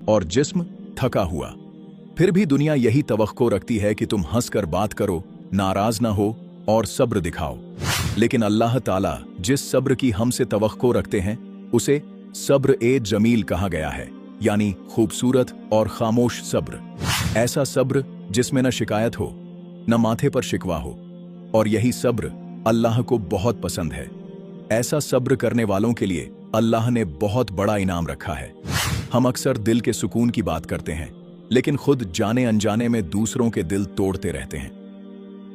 और जिस्म थका हुआ। फिर भी दुनिया यही तवक्को रखती है कि तुम हंसकर बात करो, नाराज ना हो और सब्र दिखाओ। लेकिन अल्लाह ताला जिस सब्र की हमसे तवक्को रखते हैं उसे सब्र ए जमील कहा गया है, यानी खूबसूरत और खामोश सब्र। ऐसा सब्र जिसमें न शिकायत हो न माथे पर शिकवा हो, और यही सब्र अल्लाह को बहुत पसंद है। ऐसा सब्र करने वालों के लिए अल्लाह ने बहुत बड़ा इनाम रखा है। हम अक्सर दिल के सुकून की बात करते हैं, लेकिन खुद जाने अनजाने में दूसरों के दिल तोड़ते रहते हैं।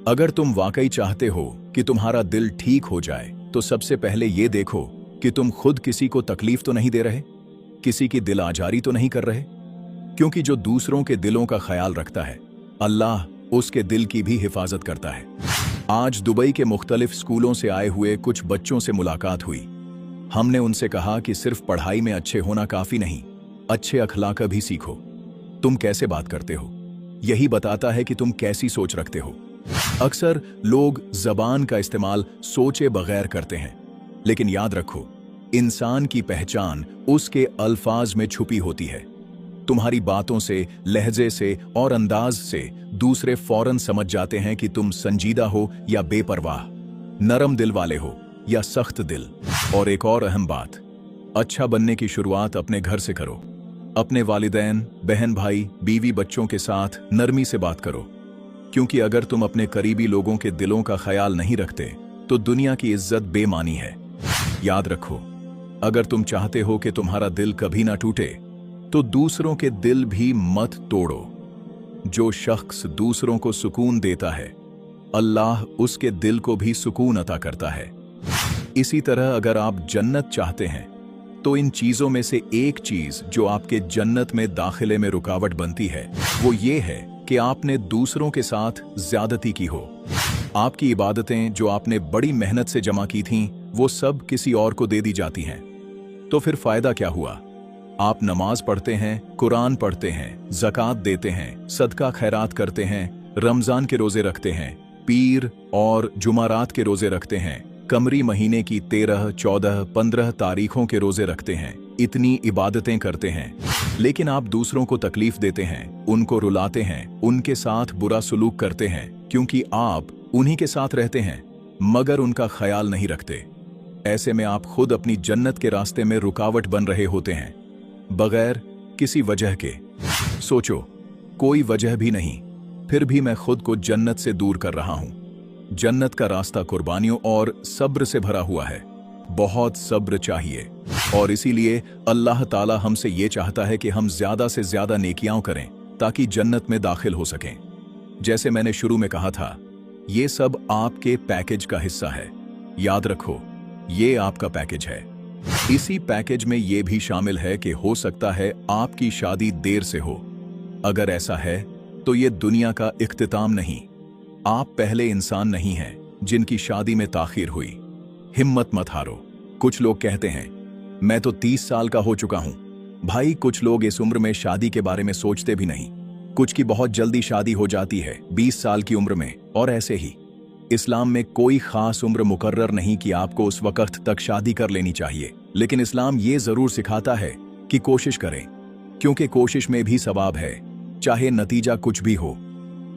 अगर तुम वाकई चाहते हो कि तुम्हारा दिल ठीक हो जाए तो सबसे पहले ये देखो कि तुम खुद किसी को तकलीफ तो नहीं दे रहे, किसी की दिल आजारी तो नहीं कर रहे। क्योंकि जो दूसरों के दिलों का ख्याल रखता है, अल्लाह उसके दिल की भी हिफाजत करता है। आज दुबई के मुख्तलिफ स्कूलों से आए हुए कुछ बच्चों से मुलाकात हुई। हमने उनसे कहा कि सिर्फ पढ़ाई में अच्छे होना काफी नहीं, अच्छे अखलाक भी सीखो। तुम कैसे बात करते हो यही बताता है कि तुम कैसी सोच रखते हो। अक्सर लोग जबान का इस्तेमाल सोचे बगैर करते हैं, लेकिन याद रखो, इंसान की पहचान उसके अल्फाज में छुपी होती है। तुम्हारी बातों से, लहजे से और अंदाज से दूसरे फौरन समझ जाते हैं कि तुम संजीदा हो या बेपरवाह, नरम दिल वाले हो या सख्त दिल। और एक और अहम बात, अच्छा बनने की शुरुआत अपने घर से करो। अपने वालिदैन, बहन भाई, बीवी बच्चों के साथ नरमी से बात करो, क्योंकि अगर तुम अपने करीबी लोगों के दिलों का ख्याल नहीं रखते तो दुनिया की इज्जत बेमानी है। याद रखो, अगर तुम चाहते हो कि तुम्हारा दिल कभी ना टूटे तो दूसरों के दिल भी मत तोड़ो। जो शख्स दूसरों को सुकून देता है, अल्लाह उसके दिल को भी सुकून अता करता है। इसी तरह अगर आप जन्नत चाहते हैं तो इन चीजों में से एक चीज जो आपके जन्नत में दाखिले में रुकावट बनती है वो ये है कि आपने दूसरों के साथ ज्यादती की हो। आपकी इबादतें जो आपने बड़ी मेहनत से जमा की थीं वो सब किसी और को दे दी जाती हैं, तो फिर फायदा क्या हुआ? आप नमाज पढ़ते हैं, कुरान पढ़ते हैं, ज़कात देते हैं, सदका खैरात करते हैं, रमजान के रोजे रखते हैं, पीर और जुमारात के रोजे रखते हैं, कमरी महीने की 13, 14, 15 तारीखों के रोजे रखते हैं, इतनी इबादतें करते हैं, लेकिन आप दूसरों को तकलीफ देते हैं, उनको रुलाते हैं, उनके साथ बुरा सलूक करते हैं, क्योंकि आप उन्हीं के साथ रहते हैं मगर उनका ख्याल नहीं रखते। ऐसे में आप खुद अपनी जन्नत के रास्ते में रुकावट बन रहे होते हैं, बगैर किसी वजह के। सोचो, कोई वजह भी नहीं, फिर भी मैं खुद को जन्नत से दूर कर रहा हूं। जन्नत का रास्ता कुर्बानियों और सब्र से भरा हुआ है। बहुत सब्र चाहिए, और इसीलिए अल्लाह ताला हमसे ये चाहता है कि हम ज्यादा से ज्यादा नेकियां करें ताकि जन्नत में दाखिल हो सकें। जैसे मैंने शुरू में कहा था, ये सब आपके पैकेज का हिस्सा है। याद रखो, ये आपका पैकेज है। इसी पैकेज में ये भी शामिल है कि हो सकता है आपकी शादी देर से हो। अगर ऐसा है तो ये दुनिया का इख्तिताम नहीं। आप पहले इंसान नहीं हैं जिनकी शादी में ताखीर हुई। हिम्मत मत हारो। कुछ लोग कहते हैं मैं तो 30 साल का हो चुका हूं। भाई, कुछ लोग इस उम्र में शादी के बारे में सोचते भी नहीं। कुछ की बहुत जल्दी शादी हो जाती है 20 साल की उम्र में, और ऐसे ही। इस्लाम में कोई खास उम्र मुकर्रर नहीं कि आपको उस वक्त तक शादी कर लेनी चाहिए, लेकिन इस्लाम ये जरूर सिखाता है कि कोशिश करें, क्योंकि कोशिश में भी सवाब है, चाहे नतीजा कुछ भी हो।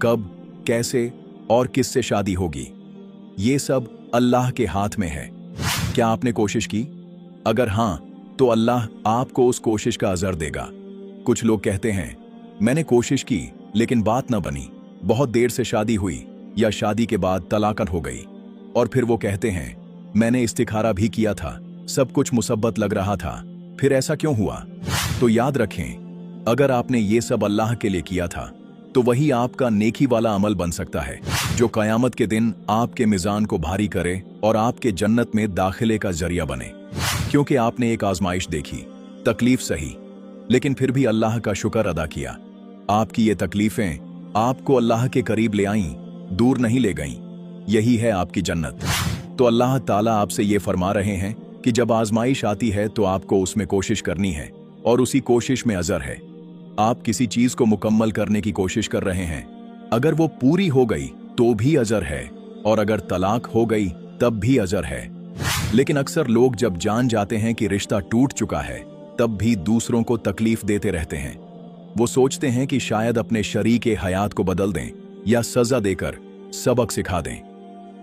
कब, कैसे और किससे शादी होगी, ये सब अल्लाह के हाथ में है। क्या आपने कोशिश की? अगर हां, तो अल्लाह आपको उस कोशिश का अजर देगा। कुछ लोग कहते हैं मैंने कोशिश की लेकिन बात न बनी, बहुत देर से शादी हुई या शादी के बाद तलाकत हो गई। और फिर वो कहते हैं मैंने इस्तिखारा भी किया था, सब कुछ मुसब्बत लग रहा था, फिर ऐसा क्यों हुआ? तो याद रखें, अगर आपने ये सब अल्लाह के लिए किया था तो वही आपका नेकी वाला अमल बन सकता है, जो कयामत के दिन आपके मिजान को भारी करे और आपके जन्नत में दाखिले का जरिया बने। क्योंकि आपने एक आजमाइश देखी, तकलीफ सही, लेकिन फिर भी अल्लाह का शुक्र अदा किया। आपकी ये तकलीफें आपको अल्लाह के करीब ले आईं, दूर नहीं ले गईं। यही है आपकी जन्नत। तो अल्लाह ताला आपसे ये फरमा रहे हैं कि जब आजमाइश आती है तो आपको उसमें कोशिश करनी है, और उसी कोशिश में अजर है। आप किसी चीज को मुकम्मल करने की कोशिश कर रहे हैं, अगर वो पूरी हो गई तो भी अजर है, और अगर तलाक हो गई तब भी अजर है। लेकिन अक्सर लोग जब जान जाते हैं कि रिश्ता टूट चुका है, तब भी दूसरों को तकलीफ देते रहते हैं। वो सोचते हैं कि शायद अपने शरीके हयात को बदल दें या सजा देकर सबक सिखा दें।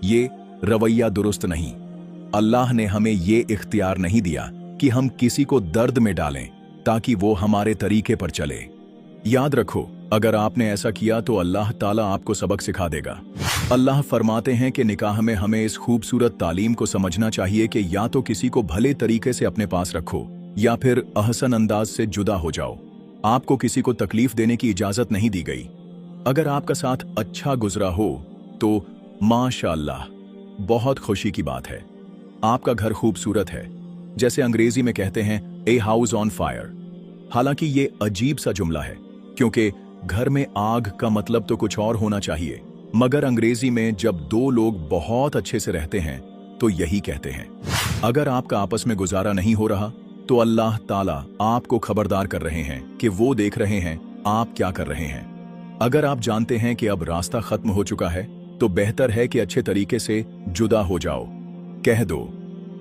ये रवैया दुरुस्त नहीं। अल्लाह ने हमें ये इख्तियार नहीं दिया कि हम किसी को दर्द में डालें ताकि वो हमारे तरीके पर चले। याद रखो, अगर आपने ऐसा किया तो अल्लाह ताला आपको सबक सिखा देगा। अल्लाह फरमाते हैं कि निकाह में हमें इस खूबसूरत तालीम को समझना चाहिए कि या तो किसी को भले तरीके से अपने पास रखो या फिर अहसन अंदाज से जुदा हो जाओ। आपको किसी को तकलीफ देने की इजाजत नहीं दी गई। अगर आपका साथ अच्छा गुजरा हो तो माशाअल्लाह, बहुत खुशी की बात है। आपका घर खूबसूरत है, जैसे अंग्रेजी में कहते हैं ए हाउस ऑन फायर। हालांकि ये अजीब सा जुमला है, क्योंकि घर में आग का मतलब तो कुछ और होना चाहिए, मगर अंग्रेजी में जब दो लोग बहुत अच्छे से रहते हैं तो यही कहते हैं। अगर आपका आपस में गुजारा नहीं हो रहा तो अल्लाह ताला आपको खबरदार कर रहे हैं कि वो देख रहे हैं आप क्या कर रहे हैं। अगर आप जानते हैं कि अब रास्ता खत्म हो चुका है तो बेहतर है कि अच्छे तरीके से जुदा हो जाओ। कह दो,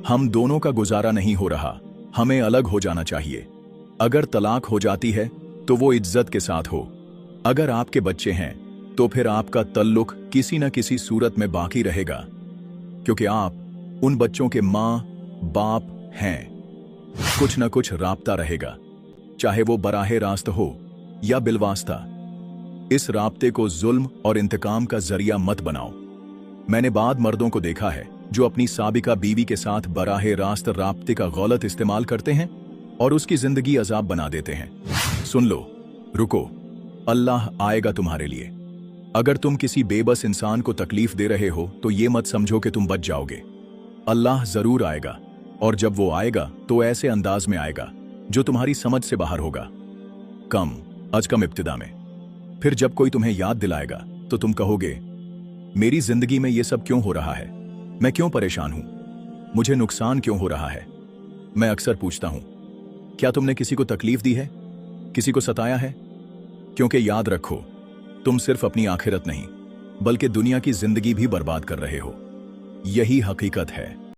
हम दोनों का गुजारा नहीं हो रहा, हमें अलग हो जाना चाहिए। अगर तलाक हो जाती है तो वो इज्जत के साथ हो। अगर आपके बच्चे हैं तो फिर आपका तल्लुक किसी न किसी सूरत में बाकी रहेगा, क्योंकि आप उन बच्चों के माँ बाप हैं। कुछ न कुछ राब्ता रहेगा, चाहे वो बराहे रास्त हो या बिलवास्ता। इस राब्ते को जुल्म और इंतकाम का जरिया मत बनाओ। मैंने बाद मर्दों को देखा है जो अपनी साबिका बीवी के साथ बराहे रास्त राब्ते का गलत इस्तेमाल करते हैं और उसकी जिंदगी अजाब बना देते हैं। सुन लो, रुको, अल्लाह आएगा तुम्हारे लिए। अगर तुम किसी बेबस इंसान को तकलीफ दे रहे हो तो ये मत समझो कि तुम बच जाओगे। अल्लाह जरूर आएगा, और जब वो आएगा तो ऐसे अंदाज में आएगा जो तुम्हारी समझ से बाहर होगा। अज कम इब्तिदा में। फिर जब कोई तुम्हें याद दिलाएगा तो तुम कहोगे, मेरी जिंदगी में ये सब क्यों हो रहा है, मैं क्यों परेशान हूं, मुझे नुकसान क्यों हो रहा है। मैं अक्सर पूछता हूं, क्या तुमने किसी को तकलीफ दी है, किसी को सताया है? क्योंकि याद रखो, तुम सिर्फ अपनी आखिरत नहीं बल्कि दुनिया की जिंदगी भी बर्बाद कर रहे हो। यही हकीकत है।